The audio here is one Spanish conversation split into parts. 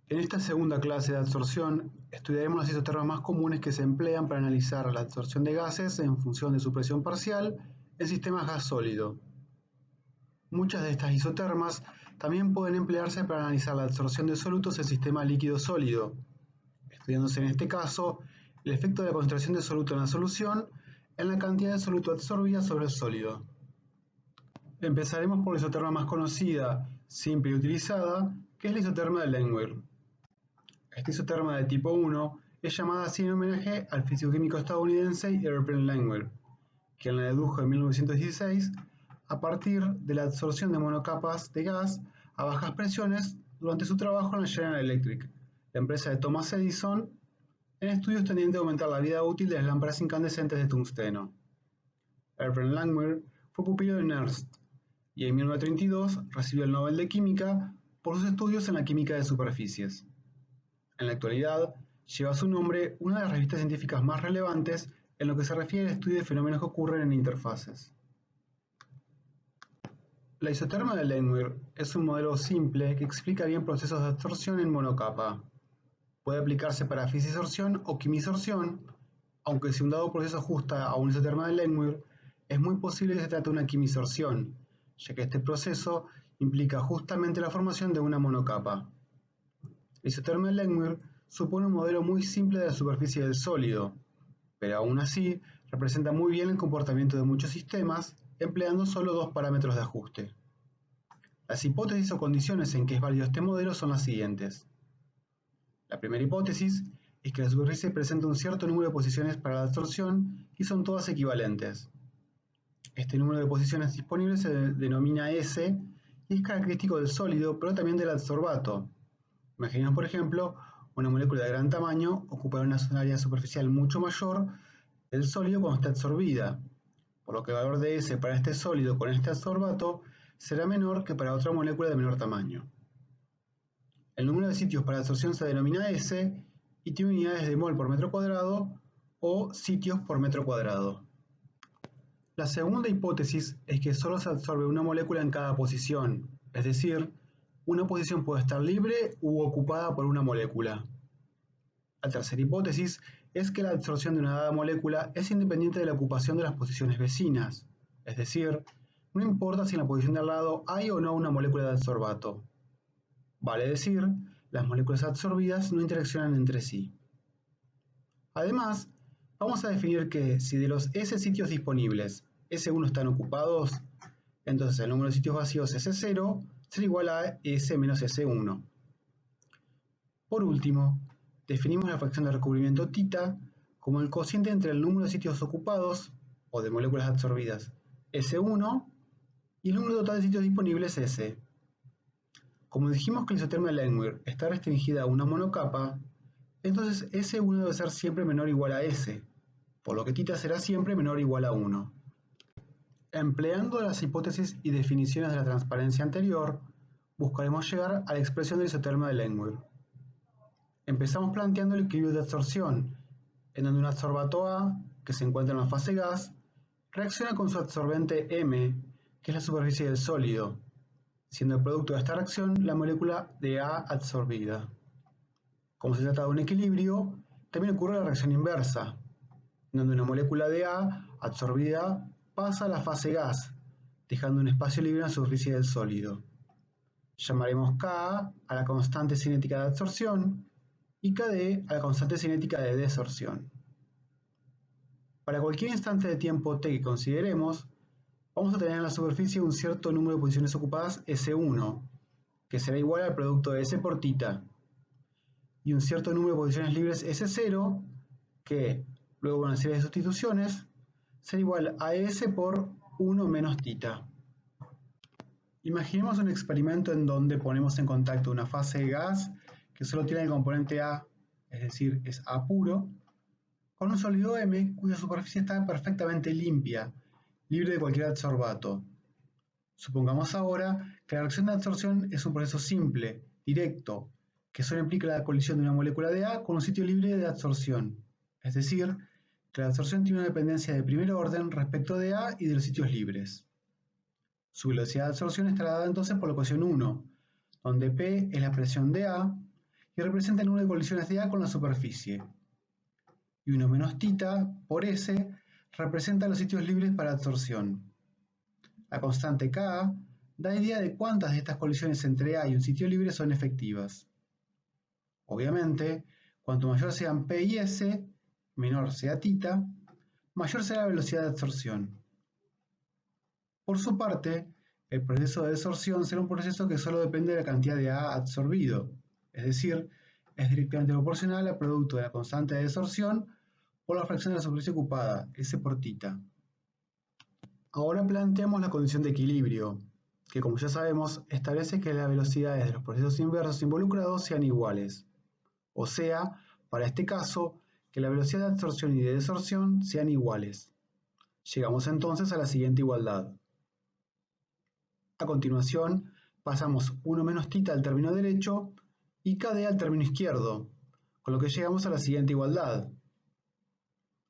En esta segunda clase de absorción estudiaremos las isotermas más comunes que se emplean para analizar la absorción de gases en función de su presión parcial en sistemas gas sólido. Muchas de estas isotermas también pueden emplearse para analizar la absorción de solutos en sistema líquido sólido, estudiándose en este caso el efecto de la concentración de soluto en la solución en la cantidad de soluto absorbida sobre el sólido. Empezaremos por la isoterma más conocida, simple y utilizada, que es la isoterma de Langmuir. Esta isoterma de tipo 1 es llamada así en homenaje al físico-químico estadounidense Irving Langmuir, quien la dedujo en 1916 a partir de la absorción de monocapas de gas a bajas presiones durante su trabajo en la General Electric, la empresa de Thomas Edison, en estudios tendientes a aumentar la vida útil de las lámparas incandescentes de tungsteno. Irving Langmuir fue pupilo de Nernst y en 1932 recibió el Nobel de Química por sus estudios en la química de superficies. En la actualidad, lleva su nombre una de las revistas científicas más relevantes en lo que se refiere al estudio de fenómenos que ocurren en interfaces. La isoterma de Langmuir es un modelo simple que explica bien procesos de absorción en monocapa. Puede aplicarse para fisisorción o quimisorción, aunque si un dado proceso ajusta a una isoterma de Langmuir, es muy posible que se trate de una quimisorción, ya que este proceso implica justamente la formación de una monocapa. La isoterma de Langmuir supone un modelo muy simple de la superficie del sólido, pero aún así representa muy bien el comportamiento de muchos sistemas empleando solo dos parámetros de ajuste. Las hipótesis o condiciones en que es válido este modelo son las siguientes. La primera hipótesis es que la superficie presenta un cierto número de posiciones para la absorción y son todas equivalentes. Este número de posiciones disponibles se denomina S y es característico del sólido, pero también del adsorbato. Imaginemos, por ejemplo, una molécula de gran tamaño ocupará una área superficial mucho mayor del sólido cuando está absorbida, por lo que el valor de S para este sólido con este adsorbato será menor que para otra molécula de menor tamaño. El número de sitios para absorción se denomina S y tiene unidades de mol por metro cuadrado o sitios por metro cuadrado. La segunda hipótesis es que solo se absorbe una molécula en cada posición, es decir, una posición puede estar libre u ocupada por una molécula. La tercera hipótesis es que la absorción de una dada molécula es independiente de la ocupación de las posiciones vecinas, es decir, no importa si en la posición de al lado hay o no una molécula de adsorbato. Vale decir, las moléculas absorbidas no interaccionan entre sí. Además, vamos a definir que si de los S sitios disponibles, S1 están ocupados, entonces el número de sitios vacíos S0 será igual a S menos S1. Por último, definimos la fracción de recubrimiento θ como el cociente entre el número de sitios ocupados, o de moléculas absorbidas, S1, y el número total de sitios disponibles, S. Como dijimos que la isoterma de Langmuir está restringida a una monocapa, entonces S1 debe ser siempre menor o igual a S, por lo que θ será siempre menor o igual a 1. Empleando las hipótesis y definiciones de la transparencia anterior, buscaremos llegar a la expresión de la isoterma de Langmuir. Empezamos planteando el equilibrio de absorción, en donde un adsorbato A, que se encuentra en la fase gas, reacciona con su absorbente M, que es la superficie del sólido, siendo el producto de esta reacción la molécula de A absorbida. Como se trata de un equilibrio, también ocurre la reacción inversa, en donde una molécula de A absorbida pasa a la fase gas, dejando un espacio libre en la superficie del sólido. Llamaremos Ka a la constante cinética de absorción y Kd a la constante cinética de desorción. Para cualquier instante de tiempo t que consideremos, vamos a tener en la superficie un cierto número de posiciones ocupadas S1, que será igual al producto de S por θ, y un cierto número de posiciones libres S0, que, luego de una serie de sustituciones, será igual a S por 1 menos θ. Imaginemos un experimento en donde ponemos en contacto una fase de gas que solo tiene el componente A, es decir, es A puro, con un sólido M cuya superficie está perfectamente limpia, libre de cualquier adsorbato. Supongamos ahora que la reacción de absorción es un proceso simple, directo, que solo implica la colisión de una molécula de A con un sitio libre de absorción, es decir, que la absorción tiene una dependencia de primer orden respecto de A y de los sitios libres. Su velocidad de absorción estará dada entonces por la ecuación 1, donde P es la presión de A y representa el número de colisiones de A con la superficie. Y 1 menos θ por S representa los sitios libres para absorción. La constante Ka da idea de cuántas de estas colisiones entre A y un sitio libre son efectivas. Obviamente, cuanto mayor sean P y S, menor sea θ, mayor será la velocidad de absorción. Por su parte, el proceso de desorción será un proceso que solo depende de la cantidad de A absorbido, es decir, es directamente proporcional al producto de la constante de desorción por la fracción de la superficie ocupada, S por θ. Ahora planteamos la condición de equilibrio, que como ya sabemos establece que las velocidades de los procesos inversos involucrados sean iguales, o sea, para este caso, que la velocidad de absorción y de desorción sean iguales. Llegamos entonces a la siguiente igualdad. A continuación, pasamos 1 menos θ al término derecho y KD al término izquierdo, con lo que llegamos a la siguiente igualdad.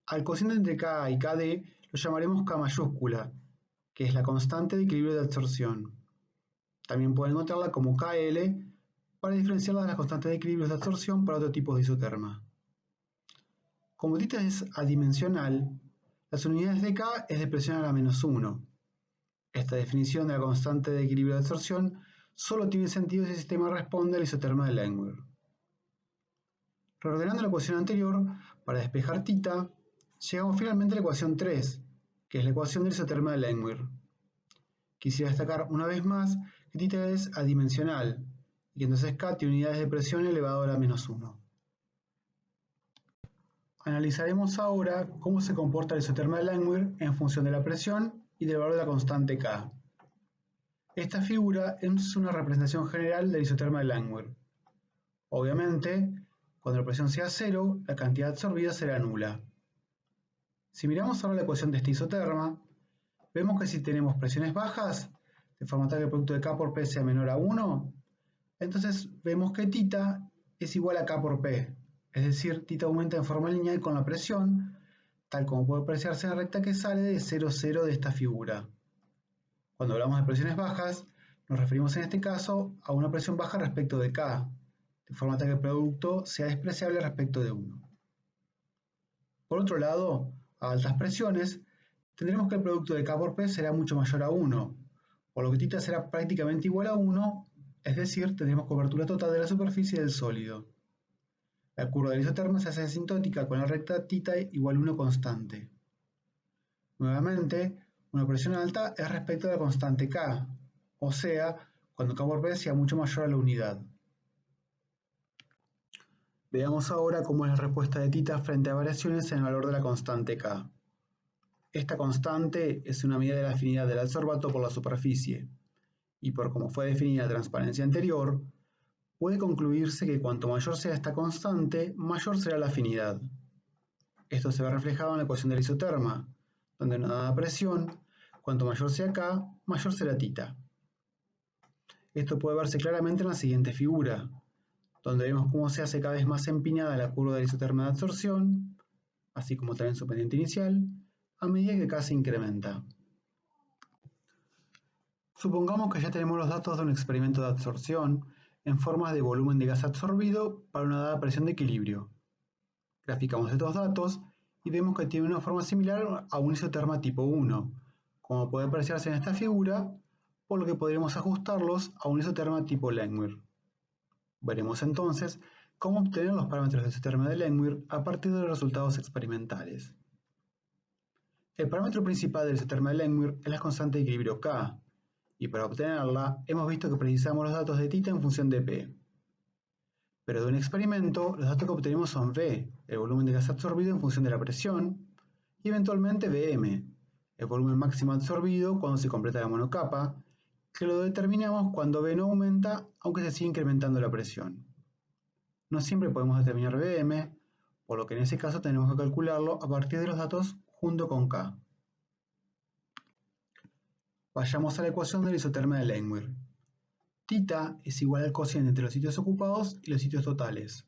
Al cociente entre K y KD lo llamaremos K mayúscula, que es la constante de equilibrio de absorción. También pueden notarla como KL para diferenciarla de las constantes de equilibrio de absorción para otro tipo de isoterma. Como θ es adimensional, las unidades de K es de presión a la menos 1. Esta definición de la constante de equilibrio de absorción solo tiene sentido si el sistema responde al isoterma de Langmuir. Reordenando la ecuación anterior, para despejar θ, llegamos finalmente a la ecuación 3, que es la ecuación del isoterma de Langmuir. Quisiera destacar una vez más que θ es adimensional, y que entonces K tiene unidades de presión elevado a la menos 1. Analizaremos ahora cómo se comporta el isoterma de Langmuir en función de la presión y del valor de la constante K. Esta figura es una representación general del isoterma de Langmuir. Obviamente, cuando la presión sea 0, la cantidad absorbida será nula. Si miramos ahora la ecuación de este isoterma, vemos que si tenemos presiones bajas, de forma tal que el producto de K por P sea menor a 1, entonces vemos que θ es igual a K por P, es decir, θ aumenta en forma lineal con la presión, tal como puede apreciarse en la recta que sale de 0, 0 de esta figura. Cuando hablamos de presiones bajas, nos referimos en este caso a una presión baja respecto de K, de forma tal que el producto sea despreciable respecto de 1. Por otro lado, a altas presiones, tendremos que el producto de K por P será mucho mayor a 1, por lo que θ será prácticamente igual a 1, es decir, tendremos cobertura total de la superficie del sólido. La curva del isoterma se hace asintótica con la recta θ igual a 1 constante. Nuevamente, una presión alta es respecto a la constante K, o sea, cuando K por P sea mucho mayor a la unidad. Veamos ahora cómo es la respuesta de θ frente a variaciones en el valor de la constante K. Esta constante es una medida de la afinidad del adsorbato por la superficie, y por como fue definida la transparencia anterior, puede concluirse que cuanto mayor sea esta constante, mayor será la afinidad. Esto se ve reflejado en la ecuación del isoterma, donde una dada presión, cuanto mayor sea K, mayor será θ. Esto puede verse claramente en la siguiente figura, donde vemos cómo se hace cada vez más empinada la curva del isoterma de absorción, así como también su pendiente inicial, a medida que K se incrementa. Supongamos que ya tenemos los datos de un experimento de absorción en forma de volumen de gas absorbido para una dada presión de equilibrio. Graficamos estos datos y vemos que tiene una forma similar a un isoterma tipo 1, como puede apreciarse en esta figura, por lo que podríamos ajustarlos a un isoterma tipo Langmuir. Veremos entonces cómo obtener los parámetros del isoterma de Langmuir a partir de los resultados experimentales. El parámetro principal del isoterma de Langmuir es la constante de equilibrio K, y para obtenerla hemos visto que precisamos los datos de θ en función de P. Pero de un experimento, los datos que obtenemos son V, el volumen de gas absorbido en función de la presión, y eventualmente Vm, el volumen máximo absorbido cuando se completa la monocapa, que lo determinamos cuando V no aumenta aunque se siga incrementando la presión. No siempre podemos determinar Vm, por lo que en ese caso tenemos que calcularlo a partir de los datos junto con K. Vayamos a la ecuación del isoterma de Langmuir. θ es igual al cociente entre los sitios ocupados y los sitios totales,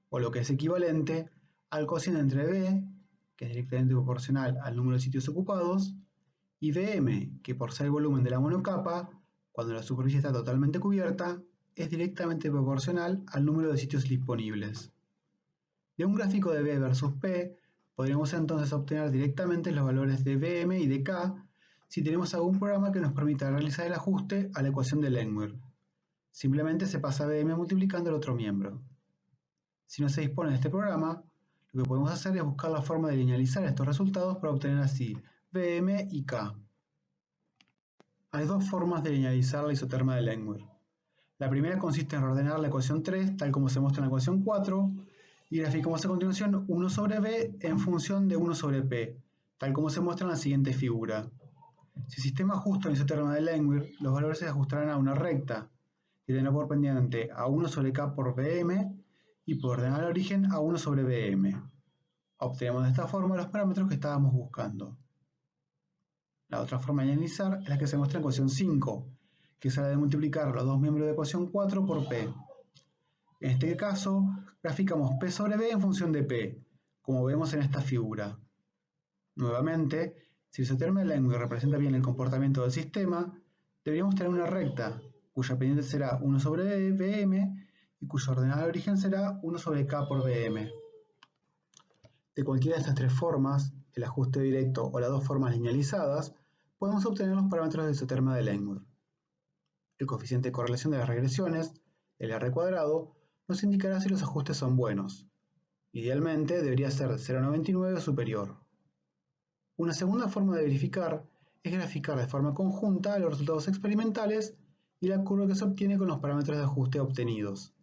o lo que es equivalente al cociente entre V, que es directamente proporcional al número de sitios ocupados, y Vm, que por ser el volumen de la monocapa, cuando la superficie está totalmente cubierta, es directamente proporcional al número de sitios disponibles. De un gráfico de B versus P, podríamos entonces obtener directamente los valores de Bm y de K si tenemos algún programa que nos permita realizar el ajuste a la ecuación de Langmuir. Simplemente se pasa Bm multiplicando el otro miembro. Si no se dispone de este programa, lo que podemos hacer es buscar la forma de linealizar estos resultados para obtener así Bm y K. Hay dos formas de linealizar la isoterma de Langmuir. La primera consiste en ordenar la ecuación 3, tal como se muestra en la ecuación 4, y graficamos a continuación 1 sobre b en función de 1 sobre p, tal como se muestra en la siguiente figura. Si el sistema ajusta la isoterma de Langmuir, los valores se ajustarán a una recta, que tendrá por pendiente a 1 sobre k por bm y por ordenar el origen a 1 sobre bm. Obtenemos de esta forma los parámetros que estábamos buscando. La otra forma de analizar es la que se muestra en ecuación 5, que es la de multiplicar los dos miembros de ecuación 4 por p. En este caso, graficamos p sobre b en función de p, como vemos en esta figura. Nuevamente, si el isoterma de Langmuir representa bien el comportamiento del sistema, deberíamos tener una recta, cuya pendiente será 1 sobre bm y cuya ordenada de origen será 1 sobre k por bm. De cualquiera de estas tres formas, el ajuste directo o las dos formas linealizadas, podemos obtener los parámetros del isoterma de Langmuir. El coeficiente de correlación de las regresiones, el R cuadrado, nos indicará si los ajustes son buenos. Idealmente debería ser 0,99 o superior. Una segunda forma de verificar es graficar de forma conjunta los resultados experimentales y la curva que se obtiene con los parámetros de ajuste obtenidos,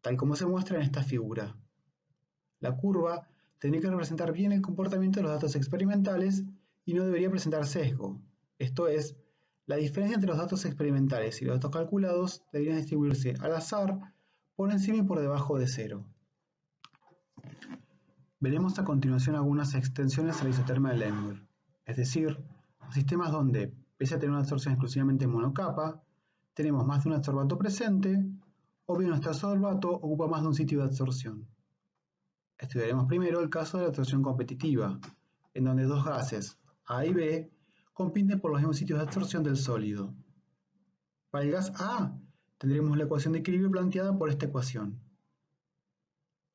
tal como se muestra en esta figura. La curva tendría que representar bien el comportamiento de los datos experimentales y no debería presentar sesgo, esto es, la diferencia entre los datos experimentales y los datos calculados deberían distribuirse al azar por encima y por debajo de 0. Veremos a continuación algunas extensiones a la isoterma de Langmuir, es decir, sistemas donde, pese a tener una absorción exclusivamente monocapa, tenemos más de un adsorbato presente, o bien nuestro adsorbato ocupa más de un sitio de absorción. Estudiaremos primero el caso de la absorción competitiva, en donde dos gases, A y B, compiten por los mismos sitios de absorción del sólido. Para el gas A, tendremos la ecuación de equilibrio planteada por esta ecuación.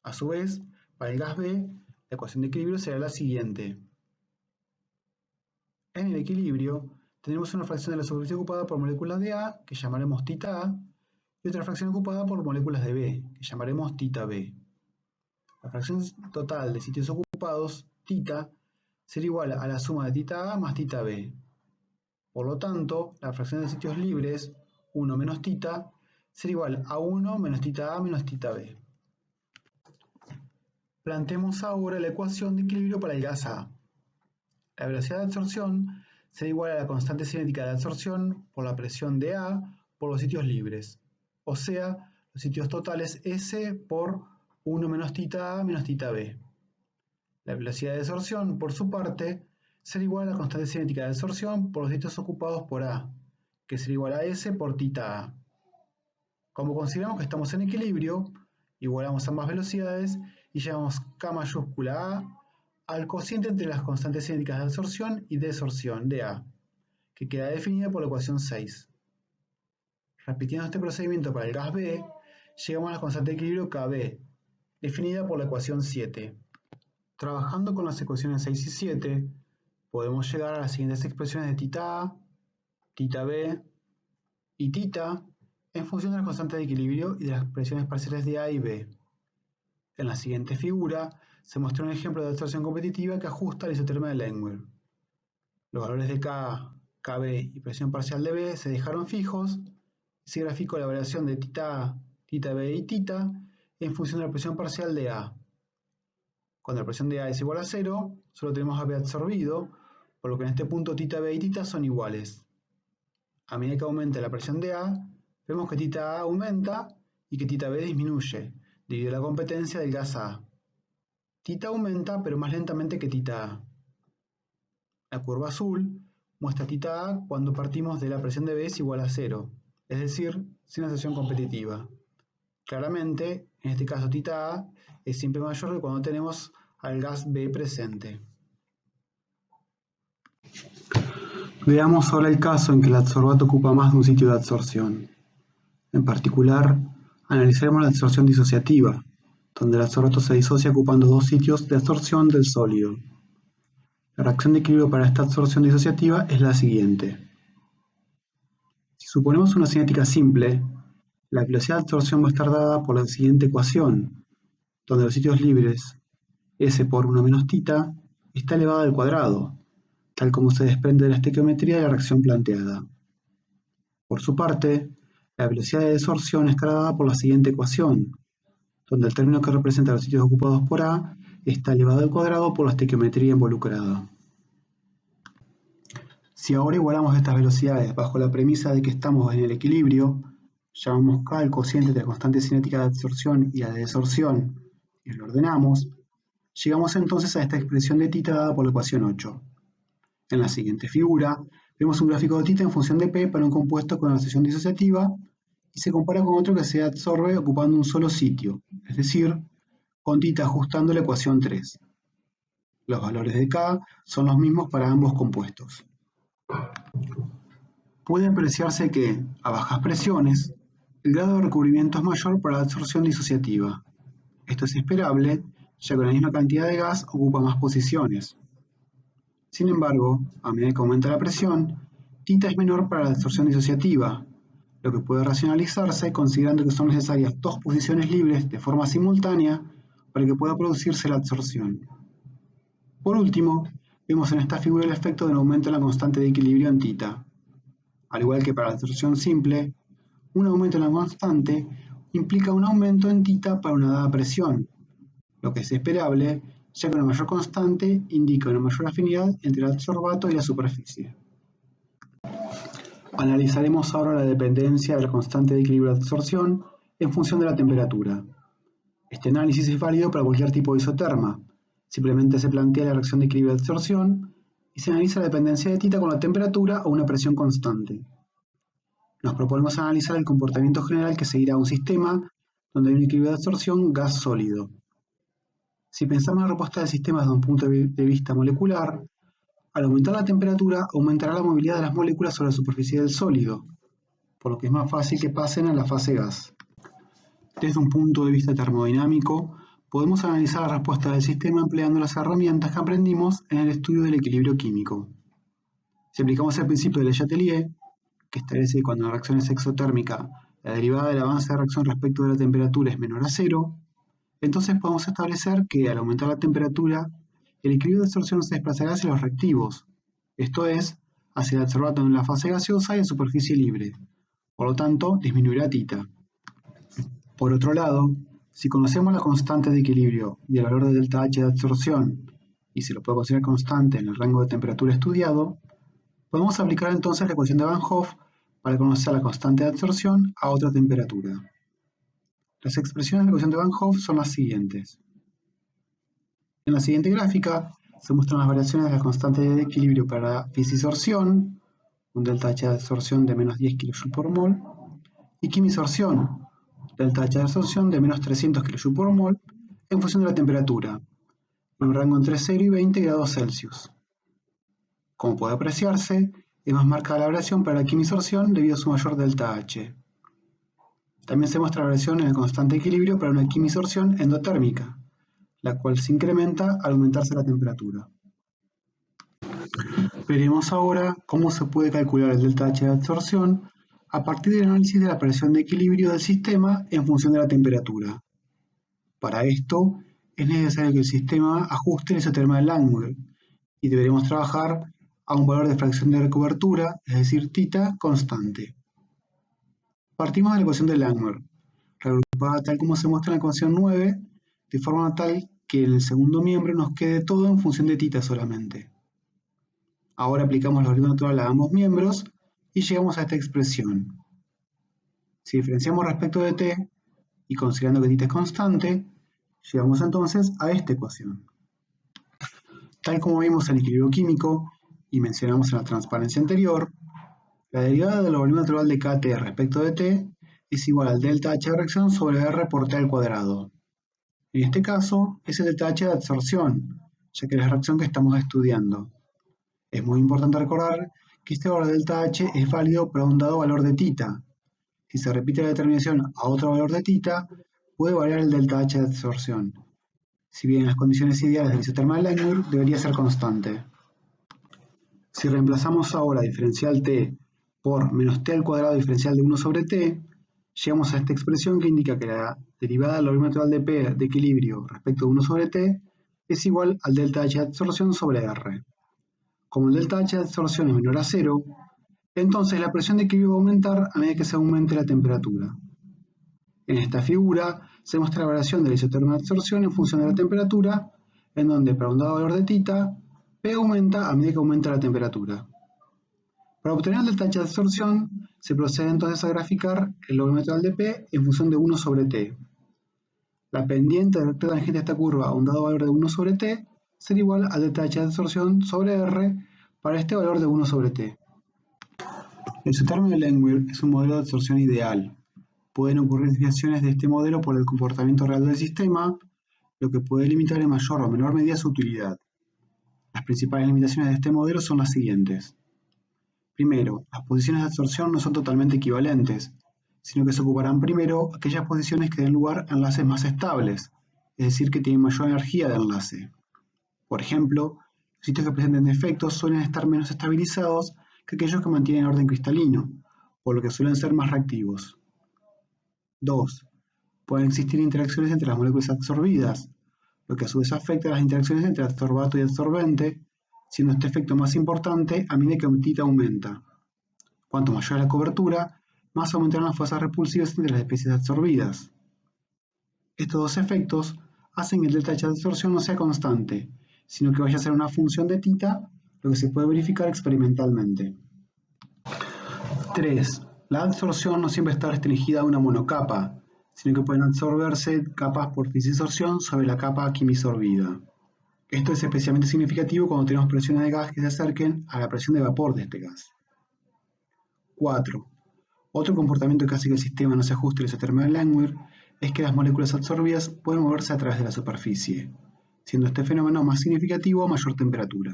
A su vez, para el gas B, la ecuación de equilibrio será la siguiente. En el equilibrio, tenemos una fracción de la superficie ocupada por moléculas de A, que llamaremos tita A, y otra fracción ocupada por moléculas de B, que llamaremos tita B. La fracción total de sitios ocupados, tita, será igual a la suma de tita A más tita B. Por lo tanto, la fracción de sitios libres, 1 menos tita, será igual a 1 menos tita A menos tita B. Planteemos ahora la ecuación de equilibrio para el gas A. La velocidad de absorción será igual a la constante cinética de absorción por la presión de A por los sitios libres, o sea, los sitios totales S por 1 menos tita A menos tita B. La velocidad de absorción, por su parte, será igual a la constante cinética de absorción por los sitios ocupados por A, que será igual a S por tita A. Como consideramos que estamos en equilibrio, igualamos ambas velocidades y llevamos K mayúscula A al cociente entre las constantes cinéticas de absorción y desorción de A, que queda definida por la ecuación 6. Repitiendo este procedimiento para el gas B, llegamos a la constante de equilibrio Kb, definida por la ecuación 7. Trabajando con las ecuaciones 6 y 7, podemos llegar a las siguientes expresiones de tita A, tita B y tita en función de la constante de equilibrio y de las expresiones parciales de A y B. En la siguiente figura se muestra un ejemplo de absorción competitiva que ajusta la isoterma de Langmuir. Los valores de K, Kb y presión parcial de B se dejaron fijos y se graficó la variación de tita A, tita B y tita en función de la presión parcial de A. Cuando la presión de A es igual a 0, solo tenemos a B absorbido, por lo que en este punto tita B y tita son iguales. A medida que aumenta la presión de A, vemos que tita A aumenta y que tita B disminuye, debido a la competencia del gas A. Tita aumenta, pero más lentamente que tita A. La curva azul muestra tita A cuando partimos de la presión de B es igual a 0, es decir, sin absorción competitiva. Claramente, en este caso tita A es siempre mayor que cuando tenemos al gas B presente. Veamos ahora el caso en que el adsorbato ocupa más de un sitio de absorción. En particular, analizaremos la adsorción disociativa, donde el adsorbato se disocia ocupando dos sitios de adsorción del sólido. La reacción de equilibrio para esta adsorción disociativa es la siguiente. Si suponemos una cinética simple, la velocidad de adsorción va a estar dada por la siguiente ecuación, donde los sitios libres, S por 1 menos θ, está elevado al cuadrado, tal como se desprende de la estequiometría de la reacción planteada. Por su parte, la velocidad de desorción estará dada por la siguiente ecuación, donde el término que representa los sitios ocupados por A está elevado al cuadrado por la estequiometría involucrada. Si ahora igualamos estas velocidades bajo la premisa de que estamos en el equilibrio, llamamos K el cociente de la constante cinética de absorción y la de desorción, y lo ordenamos, llegamos entonces a esta expresión de θ dada por la ecuación 8. En la siguiente figura, vemos un gráfico de θ en función de P para un compuesto con asociación disociativa y se compara con otro que se absorbe ocupando un solo sitio, es decir, con θ ajustando la ecuación 3. Los valores de K son los mismos para ambos compuestos. Puede apreciarse que, a bajas presiones, el grado de recubrimiento es mayor para la absorción disociativa. Esto es esperable, ya que la misma cantidad de gas ocupa más posiciones. Sin embargo, a medida que aumenta la presión, θ es menor para la absorción disociativa, lo que puede racionalizarse considerando que son necesarias dos posiciones libres de forma simultánea para que pueda producirse la absorción. Por último, vemos en esta figura el efecto de un aumento en la constante de equilibrio en θ. Al igual que para la absorción simple, un aumento en la constante implica un aumento en θ para una dada presión, lo que es esperable, ya que una mayor constante indica una mayor afinidad entre el adsorbato y la superficie. Analizaremos ahora la dependencia de la constante de equilibrio de absorción en función de la temperatura. Este análisis es válido para cualquier tipo de isoterma. Simplemente se plantea la reacción de equilibrio de absorción y se analiza la dependencia de θ con la temperatura o una presión constante. Nos proponemos analizar el comportamiento general que seguirá un sistema donde hay un equilibrio de absorción gas-sólido. Si pensamos en la respuesta del sistema desde un punto de vista molecular, al aumentar la temperatura aumentará la movilidad de las moléculas sobre la superficie del sólido, por lo que es más fácil que pasen a la fase gas. Desde un punto de vista termodinámico, podemos analizar la respuesta del sistema empleando las herramientas que aprendimos en el estudio del equilibrio químico. Si aplicamos el principio de Le Chatelier, que establece que cuando la reacción es exotérmica, la derivada del avance de reacción respecto de la temperatura es menor a cero, entonces podemos establecer que al aumentar la temperatura, el equilibrio de absorción se desplazará hacia los reactivos, esto es, hacia el adsorbato en la fase gaseosa y en superficie libre. Por lo tanto, disminuirá θ. Por otro lado, si conocemos la constante de equilibrio y el valor de ΔH de absorción, y se lo puede considerar constante en el rango de temperatura estudiado, podemos aplicar entonces la ecuación de Van Hoff para conocer la constante de absorción a otra temperatura. Las expresiones de la ecuación de Van Hoff son las siguientes. En la siguiente gráfica se muestran las variaciones de la constante de equilibrio para la fisisorción, un ΔH de absorción de menos 10 kJ por mol, y quimisorción, ΔH de absorción de menos 300 kJ por mol, en función de la temperatura, en un rango entre 0 y 20 grados Celsius. Como puede apreciarse, es más marcada la variación para la quimisorción debido a su mayor ΔH. También se muestra la variación en el constante de equilibrio para una quimisorción endotérmica, la cual se incrementa al aumentarse la temperatura. Veremos ahora cómo se puede calcular el ΔH de absorción a partir del análisis de la presión de equilibrio del sistema en función de la temperatura. Para esto, es necesario que el sistema ajuste el isoterma de Langmuir y deberemos trabajar a un valor de fracción de recobertura, es decir, θ constante. Partimos de la ecuación de Langmuir, reagrupada tal como se muestra en la ecuación 9, de forma tal que en el segundo miembro nos quede todo en función de θ solamente. Ahora aplicamos la logaritmo natural a ambos miembros y llegamos a esta expresión. Si diferenciamos respecto de t y considerando que θ es constante, llegamos entonces a esta ecuación. Tal como vimos en el equilibrio químico y mencionamos en la transparencia anterior, la derivada del logaritmo natural de kt respecto de t es igual al ΔH de reacción sobre r por t al cuadrado. En este caso es el ΔH de absorción, ya que es la reacción que estamos estudiando. Es muy importante recordar que este valor de ΔH es válido para un dado valor de θ, Si se repite la determinación a otro valor de θ, puede variar el delta H de absorción. Si bien en las condiciones ideales del isoterma de Langmuir debería ser constante. Si reemplazamos ahora diferencial t por menos t al cuadrado diferencial de 1 sobre t, llegamos a esta expresión que indica que la derivada del logaritmo natural de p de equilibrio respecto de 1 sobre t es igual al delta H de absorción sobre R. Como el delta H de absorción es menor a 0, entonces la presión de equilibrio va a aumentar a medida que se aumente la temperatura. En esta figura se muestra la variación de la isoterma de absorción en función de la temperatura, en donde para un dado valor de θ, P aumenta a medida que aumenta la temperatura. Para obtener el delta H de absorción, se procede entonces a graficar el logaritmo natural de P en función de 1 sobre t. La pendiente de la tangente de esta curva a un dado valor de 1 sobre t será igual al delta H de absorción sobre R para este valor de 1 sobre t. El isoterma de Langmuir es un modelo de absorción ideal. Pueden ocurrir desviaciones de este modelo por el comportamiento real del sistema, lo que puede limitar en mayor o menor medida su utilidad. Las principales limitaciones de este modelo son las siguientes. Primero, las posiciones de absorción no son totalmente equivalentes, sino que se ocuparán primero aquellas posiciones que den lugar a enlaces más estables, es decir, que tienen mayor energía de enlace. Por ejemplo, los sitios que presenten defectos suelen estar menos estabilizados que aquellos que mantienen orden cristalino, por lo que suelen ser más reactivos. 2. Pueden existir interacciones entre las moléculas absorbidas, lo que a su vez afecta a las interacciones entre adsorbato y adsorbente, siendo este efecto más importante a medida que θ aumenta. Cuanto mayor es la cobertura, más aumentarán las fuerzas repulsivas entre las especies absorbidas. Estos dos efectos hacen que el delta H de absorción no sea constante, sino que vaya a ser una función de θ, lo que se puede verificar experimentalmente. 3. La absorción no siempre está restringida a una monocapa, sino que pueden absorberse capas por fisisorción sobre la capa quimisorbida. Esto es especialmente significativo cuando tenemos presiones de gas que se acerquen a la presión de vapor de este gas. 4. Otro comportamiento que hace que el sistema no se ajuste al isoterma de Langmuir es que las moléculas absorbidas pueden moverse a través de la superficie, siendo este fenómeno más significativo a mayor temperatura.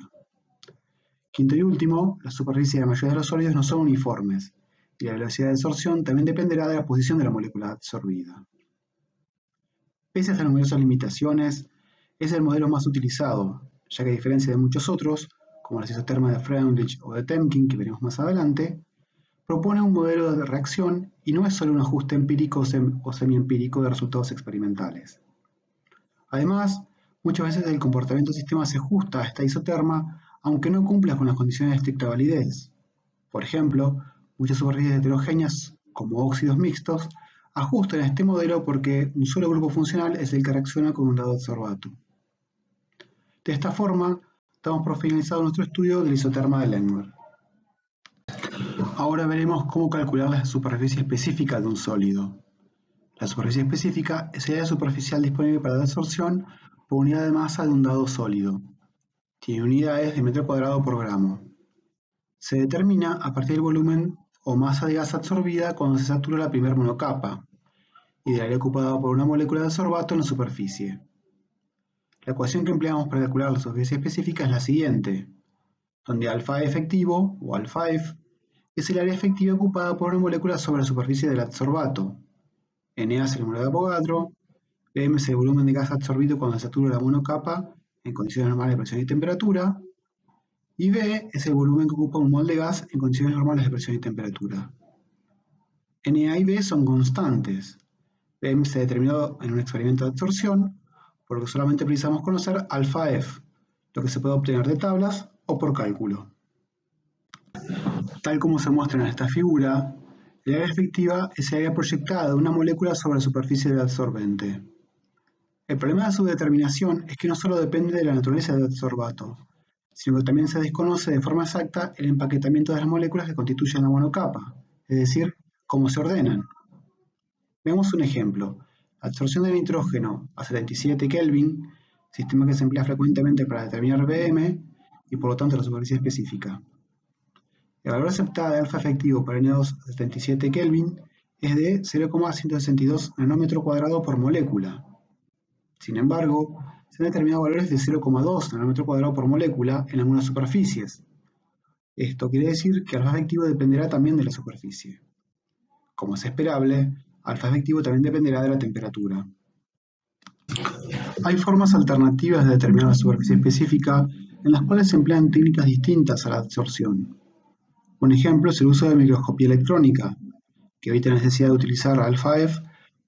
Quinto y último, las superficies de la mayoría de los sólidos no son uniformes, y la velocidad de absorción también dependerá de la posición de la molécula absorbida. Pese a estas numerosas limitaciones, es el modelo más utilizado, ya que a diferencia de muchos otros, como los isotermas de Freundlich o de Temkin, que veremos más adelante, propone un modelo de reacción y no es solo un ajuste empírico o semiempírico de resultados experimentales. Además, muchas veces el comportamiento del sistema se ajusta a esta isoterma, aunque no cumpla con las condiciones de estricta validez. Por ejemplo, muchas superficies heterogéneas, como óxidos mixtos, ajustan a este modelo porque un solo grupo funcional es el que reacciona con un dado adsorbato. De esta forma, damos por finalizado nuestro estudio del isoterma de Langmuir. Ahora veremos cómo calcular la superficie específica de un sólido. La superficie específica es el área superficial disponible para la absorción por unidad de masa de un dado sólido. Tiene unidades de metro cuadrado por gramo. Se determina a partir del volumen o masa de gas absorbida cuando se satura la primera monocapa y del área ocupada por una molécula de adsorbato en la superficie. La ecuación que empleamos para calcular la superficie específica es la siguiente, donde alfa efectivo o alfa F es el área efectiva ocupada por una molécula sobre la superficie del adsorbato. Na es el número de Avogadro, Bm es el volumen de gas absorbido cuando se satura la monocapa en condiciones normales de presión y temperatura, y B es el volumen que ocupa un mol de gas en condiciones normales de presión y temperatura. Na y B son constantes. Bm se determinó en un experimento de absorción, por lo que solamente precisamos conocer alfa F, lo que se puede obtener de tablas o por cálculo. Tal como se muestra en esta figura, el área efectiva es el área proyectada de una molécula sobre la superficie del adsorbente. El problema de su determinación es que no solo depende de la naturaleza del adsorbato, sino que también se desconoce de forma exacta el empaquetamiento de las moléculas que constituyen la monocapa, es decir, cómo se ordenan. Veamos un ejemplo. La absorción de nitrógeno a 77 Kelvin, sistema que se emplea frecuentemente para determinar Bm y por lo tanto la superficie específica. El valor aceptado de alfa efectivo para N2 a 77 Kelvin es de 0,162 nanómetro cuadrado por molécula. Sin embargo, se han determinado valores de 0,2 nanómetro cuadrado por molécula en algunas superficies. Esto quiere decir que el alfa efectivo dependerá también de la superficie. Como es esperable, alfa efectivo también dependerá de la temperatura. Hay formas alternativas de determinar la superficie específica en las cuales se emplean técnicas distintas a la absorción. Un ejemplo es el uso de microscopía electrónica, que evita la necesidad de utilizar alfa-F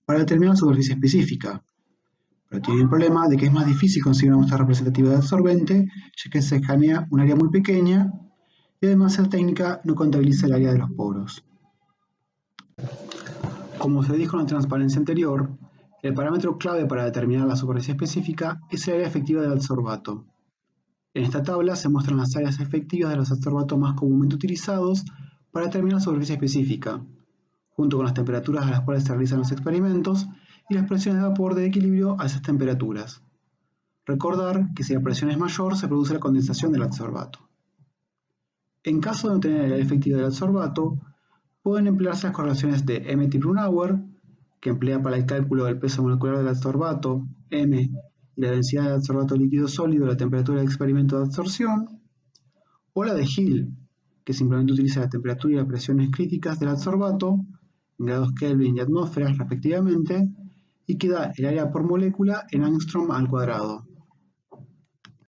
para determinar la superficie específica, pero tiene el problema de que es más difícil conseguir una muestra representativa de absorbente, ya que se escanea un área muy pequeña y además esta técnica no contabiliza el área de los poros. Como se dijo en la transparencia anterior, el parámetro clave para determinar la superficie específica es el área efectiva del adsorbato. En esta tabla se muestran las áreas efectivas de los adsorbatos más comúnmente utilizados para determinar la superficie específica, junto con las temperaturas a las cuales se realizan los experimentos y las presiones de vapor de equilibrio a esas temperaturas. Recordar que si la presión es mayor se produce la condensación del adsorbato. En caso de no tener el área efectiva del adsorbato, pueden emplearse las correlaciones de M-T-Brunauer, que emplea para el cálculo del peso molecular del adsorbato, M, y la densidad del adsorbato líquido sólido y la temperatura del experimento de absorción, o la de Hill, que simplemente utiliza la temperatura y las presiones críticas del adsorbato, en grados Kelvin y atmósferas respectivamente, y que da el área por molécula en Angstrom al cuadrado.